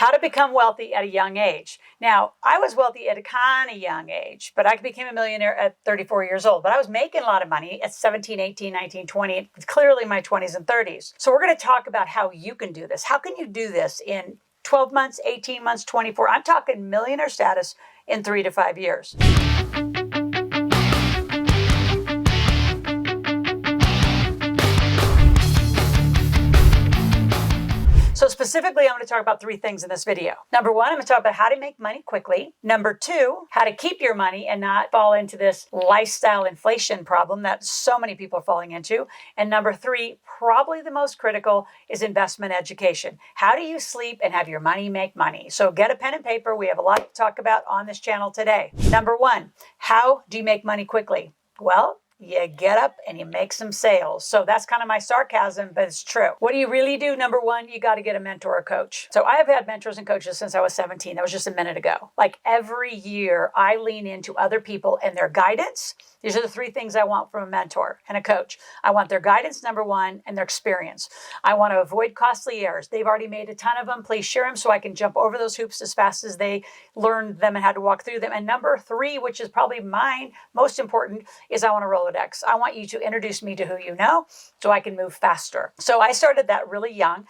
How to become wealthy at a young age. Now, I was wealthy at a kind of young age, but I became a millionaire at 34 years old. But I was making a lot of money at 17, 18, 19, 20, clearly my 20s and 30s. So we're going to talk about how you can do this. How can you do this in 12 months, 18 months, 24? I'm talking millionaire status in 3 to 5 years. So specifically, I'm going to talk about 3 things in this video. Number 1, I'm going to talk about how to make money quickly. Number 2, how to keep your money and not fall into this lifestyle inflation problem that so many people are falling into. And number 3, probably the most critical, is investment education. How do you sleep and have your money make money? So get a pen and paper. We have a lot to talk about on this channel today. Number 1, how do you make money quickly? Well, you get up and you make some sales. So that's kind of my sarcasm, but it's true. What do you really do? Number 1, you got to get a mentor or coach. So I have had mentors and coaches since I was 17. That was just a minute ago. Like every year, I lean into other people and their guidance. These are the 3 things I want from a mentor and a coach. I want their guidance, number 1, and their experience. I want to avoid costly errors. They've already made a ton of them. Please share them so I can jump over those hoops as fast as they learned them and had to walk through them. And number 3, which is probably mine, most important, is I want to Rolodex. I want you to introduce me to who you know so I can move faster. So I started that really young.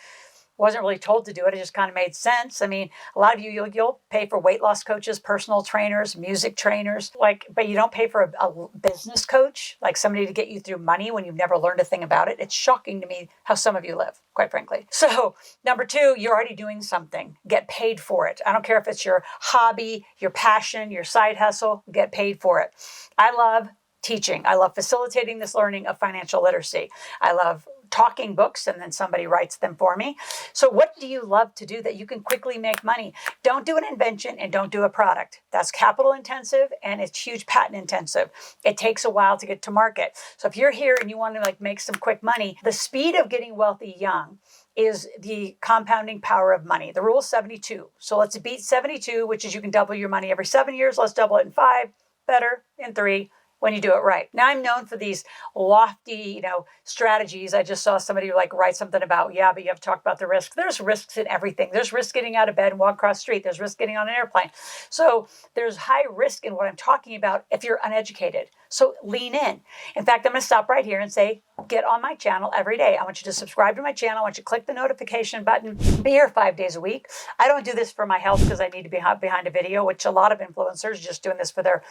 Wasn't really told to do it. It just kind of made sense. I mean, a lot of you, you'll pay for weight loss coaches, personal trainers, music trainers, but you don't pay for a business coach, like somebody to get you through money when you've never learned a thing about it. It's shocking to me how some of you live, quite frankly. So number 2, you're already doing something. Get paid for it. I don't care if it's your hobby, your passion, your side hustle, get paid for it. I love teaching. I love facilitating this learning of financial literacy. I love talking books and then somebody writes them for me. So what do you love to do that you can quickly make money? Don't do an invention and don't do a product. That's capital intensive and it's huge patent intensive. It takes a while to get to market. So if you're here and you want to make some quick money, the speed of getting wealthy young is the compounding power of money. The rule is 72. So let's beat 72, which is you can double your money every 7 years. Let's double it in 5, better in 3. When you do it right. Now I'm known for these lofty, strategies. I just saw somebody write something about, but you have to talk about the risk. There's risks in everything. There's risk getting out of bed and walk across the street. There's risk getting on an airplane. So there's high risk in what I'm talking about if you're uneducated. So lean in. In fact, I'm going to stop right here and say, get on my channel every day. I want you to subscribe to my channel. I want you to click the notification button. Be here 5 days a week. I don't do this for my health because I need to be behind a video, which a lot of influencers are just doing this for their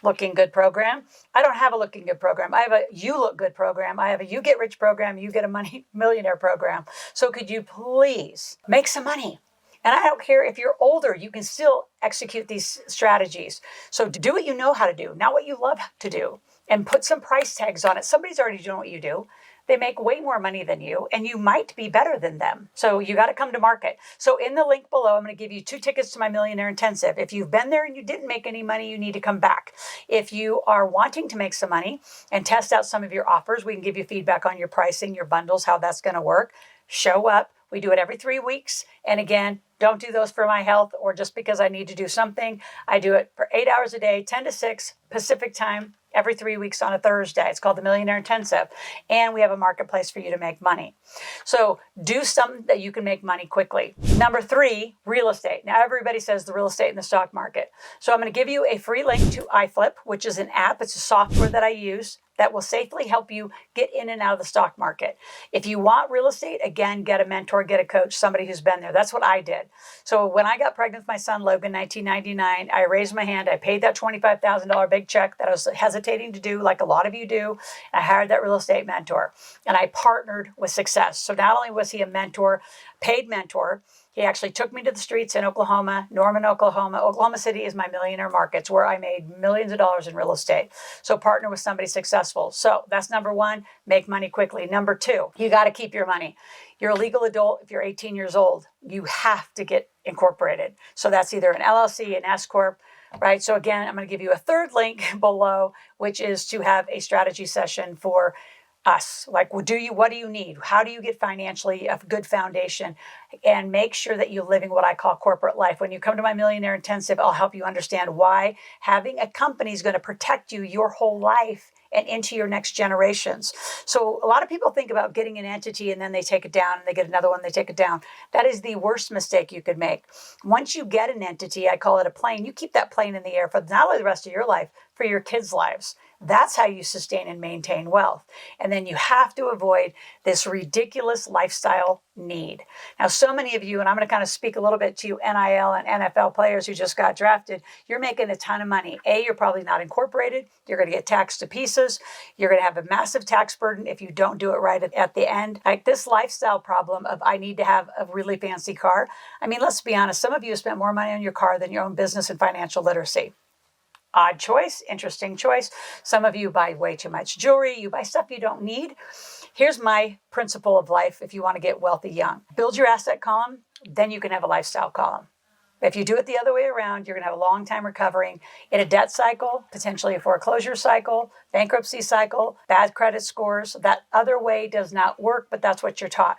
looking good program. I don't have a looking good program. I have a you look good program. I have a you get rich program. You get a millionaire program. So could you please make some money? And I don't care if you're older, you can still execute these strategies. So do what you know how to do, not what you love to do, and put some price tags on it. Somebody's already doing what you do. They make way more money than you, and you might be better than them. So you got to come to market. So in the link below, I'm going to give you 2 tickets to my Millionaire Intensive. If you've been there and you didn't make any money, you need to come back. If you are wanting to make some money and test out some of your offers, we can give you feedback on your pricing, your bundles, how that's going to work. Show up. We do it every 3 weeks. And again, don't do those for my health or just because I need to do something. I do it for 8 hours a day, 10 to 6 Pacific time, every 3 weeks on a Thursday. It's called the Millionaire Intensive. And we have a marketplace for you to make money. So do something that you can make money quickly. Number 3, real estate. Now everybody says the real estate in the stock market. So I'm going to give you a free link to iFlip, which is an app. It's a software that I use that will safely help you get in and out of the stock market. If you want real estate, again, get a mentor, get a coach, somebody who's been there. That's what I did. So when I got pregnant with my son, Logan, 1999, I raised my hand. I paid that $25,000 big check that I was hesitating to do, like a lot of you do. I hired that real estate mentor, and I partnered with success. So not only was he a mentor, paid mentor, he actually took me to the streets in Oklahoma, Norman, Oklahoma. Oklahoma City is my millionaire markets where I made millions of dollars in real estate. So partner with somebody successful. So that's number 1, make money quickly. Number 2, you got to keep your money. You're a legal adult. If you're 18 years old, you have to get incorporated. So that's either an LLC, an S Corp, right? So again, I'm going to give you a 3rd link below, which is to have a strategy session for us. Like, what do you need? How do you get financially a good foundation and make sure that you're living what I call corporate life? When you come to my Millionaire Intensive, I'll help you understand why having a company is going to protect you your whole life and into your next generations. So a lot of people think about getting an entity and then they take it down and they get another one, they take it down. That is the worst mistake you could make. Once you get an entity, I call it a plane, you keep that plane in the air for not only the rest of your life, for your kids' lives. That's how you sustain and maintain wealth. And then you have to avoid this ridiculous lifestyle need. Now, so many of you, and I'm going to kind of speak a little bit to you NIL and NFL players who just got drafted, you're making a ton of money. You're probably not incorporated. You're going to get taxed to pieces. You're going to have a massive tax burden if you don't do it right at the end. Like this lifestyle problem of I need to have a really fancy car. I mean, let's be honest. Some of you have spent more money on your car than your own business and financial literacy. Odd choice, interesting choice. Some of you buy way too much jewelry. You buy stuff you don't need. Here's my principle of life if you want to get wealthy young. Build your asset column, then you can have a lifestyle column. If you do it the other way around, you're going to have a long time recovering in a debt cycle, potentially a foreclosure cycle, bankruptcy cycle, bad credit scores. That other way does not work, but that's what you're taught.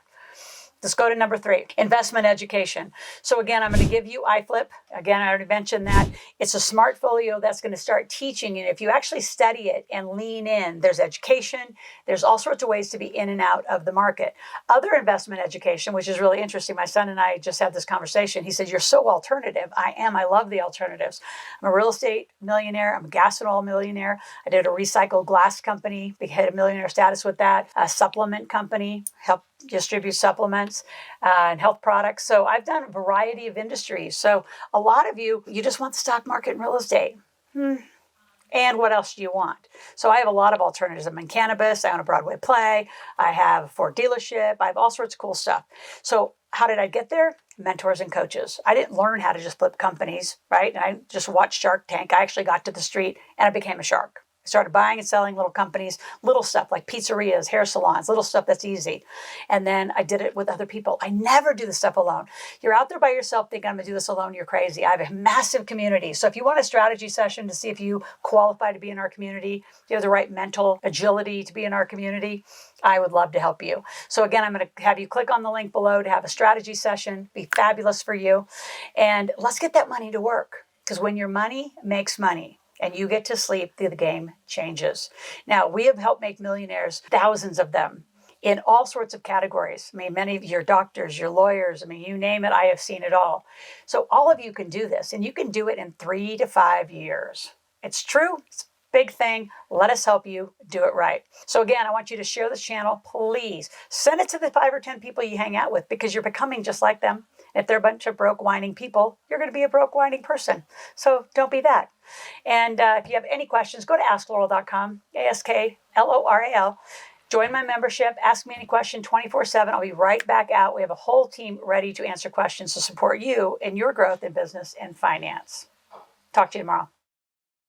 Let's go to number 3, investment education. So again, I'm going to give you iFlip. Again, I already mentioned that. It's a smart folio that's going to start teaching you. If you actually study it and lean in, there's education. There's all sorts of ways to be in and out of the market. Other investment education, which is really interesting. My son and I just had this conversation. He said, you're so alternative. I am. I love the alternatives. I'm a real estate millionaire. I'm a gas and oil millionaire. I did a recycled glass company. We had a millionaire status with that. A supplement company, helped distribute supplements and health products. So I've done a variety of industries. So a lot of you just want the stock market and real estate. And what else do you want? So I have a lot of alternatives. I'm in cannabis. I own a Broadway play. I have a Ford dealership. I have all sorts of cool stuff. So how did I get there? Mentors and coaches. I didn't learn how to just flip companies, right? And I just watched Shark Tank. I actually got to the street and I became a shark. I started buying and selling little companies, little stuff like pizzerias, hair salons, little stuff that's easy. And then I did it with other people. I never do this stuff alone. You're out there by yourself thinking, I'm going to do this alone. You're crazy. I have a massive community. So if you want a strategy session to see if you qualify to be in our community, you have the right mental agility to be in our community, I would love to help you. So again, I'm going to have you click on the link below to have a strategy session. Be fabulous for you. And let's get that money to work. Because when your money makes money, and you get to sleep, the game changes. Now, we have helped make millionaires, thousands of them, in all sorts of categories. I mean, many of your doctors, your lawyers, I mean, you name it, I have seen it all. So all of you can do this, and you can do it in 3 to 5 years. It's true. It's a big thing. Let us help you do it right. So again, I want you to share this channel. Please send it to the 5 or 10 people you hang out with because you're becoming just like them. If they're a bunch of broke, whining people, you're going to be a broke, whining person. So don't be that. And if you have any questions, go to askloral.com, ASKLORAL. Join my membership. Ask me any question 24/7. I'll be right back out. We have a whole team ready to answer questions to support you in your growth in business and finance. Talk to you tomorrow.